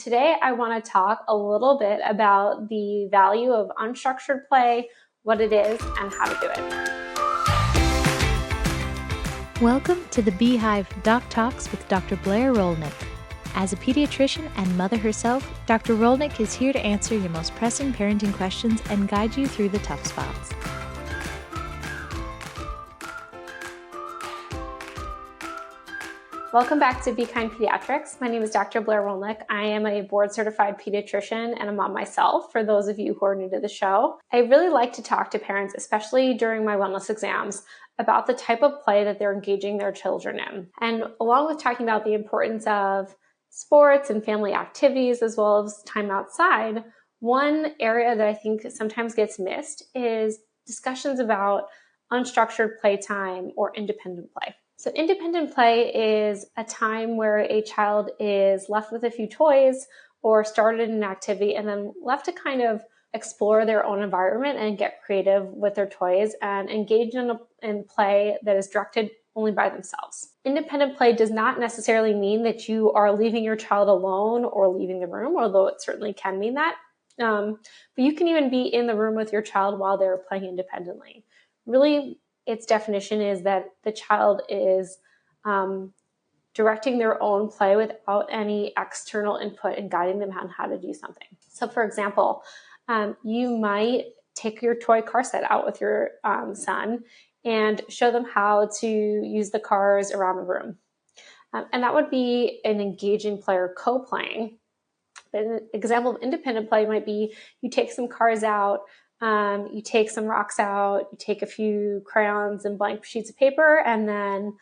Today I want to talk a little bit about the value of unstructured play, what it is, and how to do it. Welcome to the Beehive Doc Talks with Dr. Blair Rolnick. As a pediatrician and mother herself, Dr. Rolnick is here to answer your most pressing parenting questions and guide you through the tough spots. Welcome back to Be Kind Pediatrics. My name is Dr. Blair Rolnick. I am a board-certified pediatrician and a mom myself, for those of you who are new to the show. I really like to talk to parents, especially during my wellness exams, about the type of play that they're engaging their children in. And along with talking about the importance of sports and family activities as well as time outside, one area that I think sometimes gets missed is discussions about unstructured playtime or independent play. So independent play is a time where a child is left with a few toys or started an activity and then left to kind of explore their own environment and get creative with their toys and engage in play that is directed only by themselves. Independent play does not necessarily mean that you are leaving your child alone or leaving the room, although it certainly can mean that. But you can even be in the room with your child while they're playing independently. Really, its definition is that the child is directing their own play without any external input and guiding them on how to do something. So for example, you might take your toy car set out with your son and show them how to use the cars around the room. And that would be an engaging play or co-playing. An example of independent play might be you take some cars out, you take some rocks out, you take a few crayons and blank sheets of paper, and then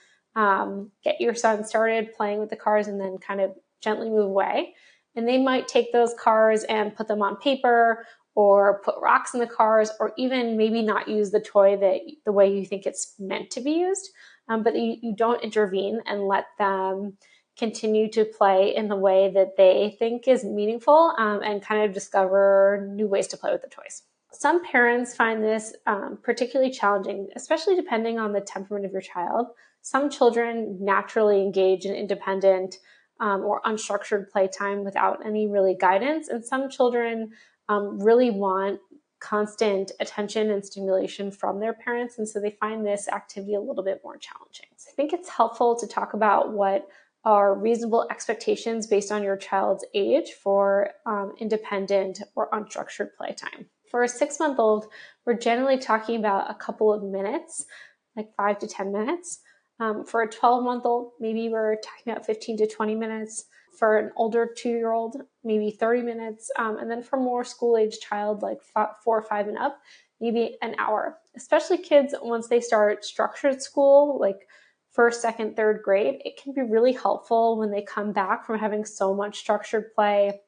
get your son started playing with the cars and then kind of gently move away. And they might take those cars and put them on paper or put rocks in the cars, or even maybe not use the toy the way you think it's meant to be used. But you don't intervene and let them continue to play in the way that they think is meaningful and kind of discover new ways to play with the toys. Some parents find this particularly challenging, especially depending on the temperament of your child. Some children naturally engage in independent or unstructured playtime without any really guidance, and some children really want constant attention and stimulation from their parents, and so they find this activity a little bit more challenging. So I think it's helpful to talk about what are reasonable expectations based on your child's age for independent or unstructured playtime. For a 6-month-old, we're generally talking about a couple of minutes, like 5 to 10 minutes. For a 12-month-old, maybe we're talking about 15 to 20 minutes. For an older 2-year-old, maybe 30 minutes. And then for more school-age child, like 4 or 5 and up, maybe an hour. Especially kids, once they start structured school, like first, second, third grade, it can be really helpful when they come back from having so much structured play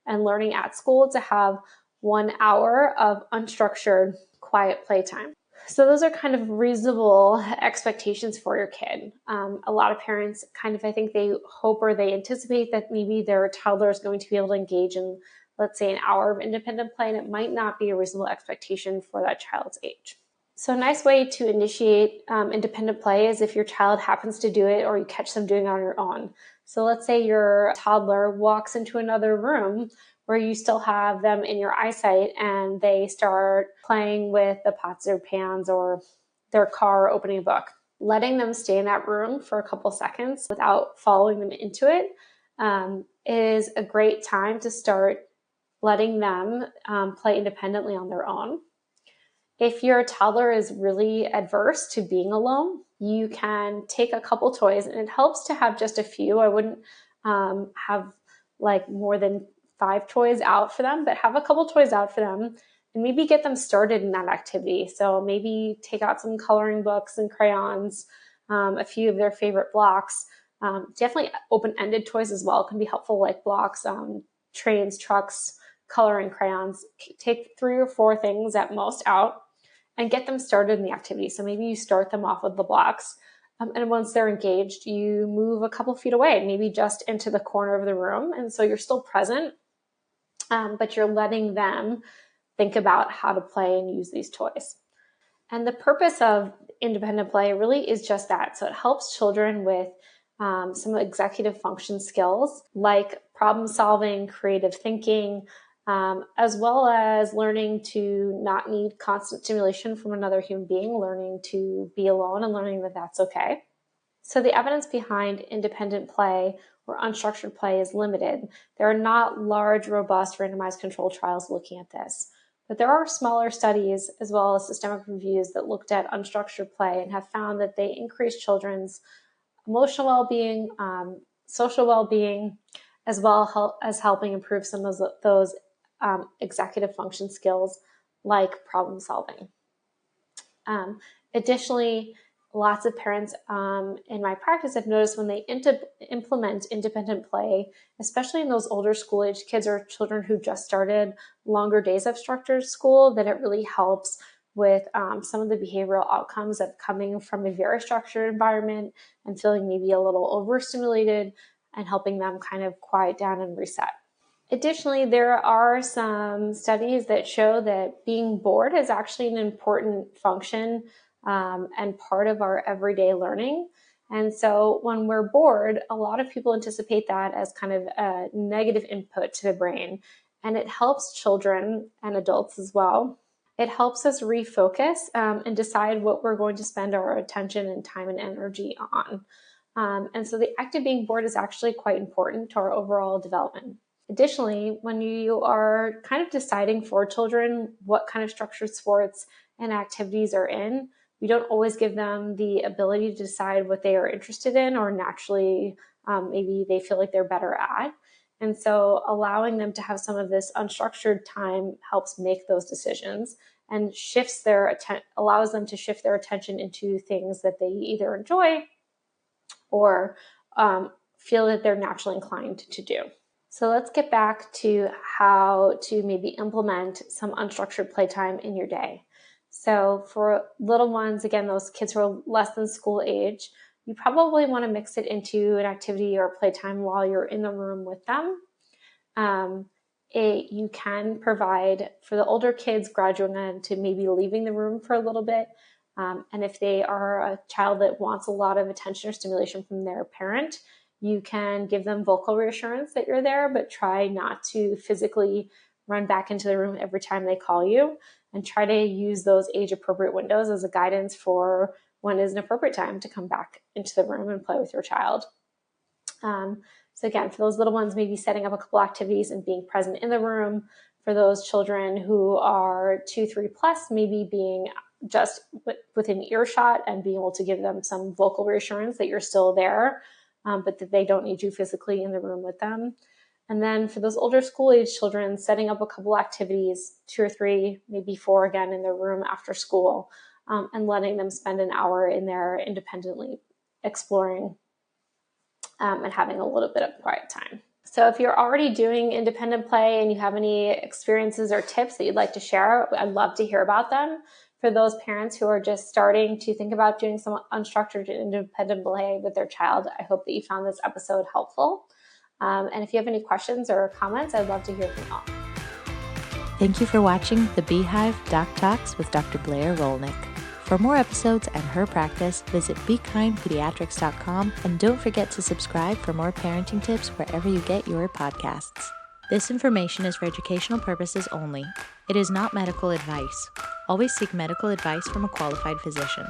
and learning at school to have 1 hour of unstructured, quiet playtime. So those are kind of reasonable expectations for your kid. A lot of parents I think they hope or they anticipate that maybe their toddler is going to be able to engage in, let's say, an hour of independent play, and it might not be a reasonable expectation for that child's age. So a nice way to initiate independent play is if your child happens to do it or you catch them doing it on your own. So let's say your toddler walks into another room where you still have them in your eyesight and they start playing with the pots or pans or their car or opening a book. Letting them stay in that room for a couple seconds without following them into it is a great time to start letting them play independently on their own. If your toddler is really adverse to being alone, you can take a couple toys, and it helps to have just a few. I wouldn't have like more than 5 toys out for them, but have a couple toys out for them and maybe get them started in that activity. So maybe take out some coloring books and crayons, a few of their favorite blocks. Definitely open-ended toys as well can be helpful, like blocks, trains, trucks, coloring crayons. Take 3 or 4 things at most out and get them started in the activity. So maybe you start them off with the blocks. And once they're engaged, you move a couple feet away, maybe just into the corner of the room. And so you're still present, but you're letting them think about how to play and use these toys. And the purpose of independent play really is just that. So it helps children with some executive function skills like problem solving, creative thinking, as well as learning to not need constant stimulation from another human being, learning to be alone and learning that that's okay. So the evidence behind independent play or unstructured play is limited. There are not large, robust, randomized controlled trials looking at this. But there are smaller studies as well as systemic reviews that looked at unstructured play and have found that they increase children's emotional well-being, social well-being, as well as helping improve some of those executive function skills like problem solving. Additionally, lots of parents in my practice have noticed when they implement independent play, especially in those older school age kids or children who just started longer days of structured school, that it really helps with some of the behavioral outcomes of coming from a very structured environment and feeling maybe a little overstimulated and helping them kind of quiet down and reset. Additionally, there are some studies that show that being bored is actually an important function and part of our everyday learning. And so when we're bored, a lot of people anticipate that as kind of a negative input to the brain. And it helps children and adults as well. It helps us refocus and decide what we're going to spend our attention and time and energy on. And so the act of being bored is actually quite important to our overall development. Additionally, when you are kind of deciding for children what kind of structured sports and activities are in, we don't always give them the ability to decide what they are interested in or naturally maybe they feel like they're better at. And so allowing them to have some of this unstructured time helps make those decisions and allows them to shift their attention into things that they either enjoy or feel that they're naturally inclined to do. So let's get back to how to maybe implement some unstructured playtime in your day. So for little ones, again, those kids who are less than school age, you probably want to mix it into an activity or playtime while you're in the room with them. You can provide for the older kids graduating to maybe leaving the room for a little bit. And if they are a child that wants a lot of attention or stimulation from their parent, you can give them vocal reassurance that you're there, but try not to physically run back into the room every time they call you, and try to use those age-appropriate windows as a guidance for when is an appropriate time to come back into the room and play with your child. So again, for those little ones, maybe setting up a couple activities and being present in the room. For those children who are 2, 3 plus, maybe being just within earshot and being able to give them some vocal reassurance that you're still there, but that they don't need you physically in the room with them. And then for those older school age children, setting up a couple activities, 2 or 3, maybe 4 again in their room after school, and letting them spend an hour in there independently exploring and having a little bit of quiet time. So if you're already doing independent play and you have any experiences or tips that you'd like to share, I'd love to hear about them. For those parents who are just starting to think about doing some unstructured and independent play with their child, I hope that you found this episode helpful. And if you have any questions or comments, I'd love to hear from you all. Thank you for watching the Beehive Doc Talks with Dr. Blair Rolnick. For more episodes and her practice, visit BeKindPediatrics.com, and don't forget to subscribe for more parenting tips wherever you get your podcasts. This information is for educational purposes only. It is not medical advice. Always seek medical advice from a qualified physician.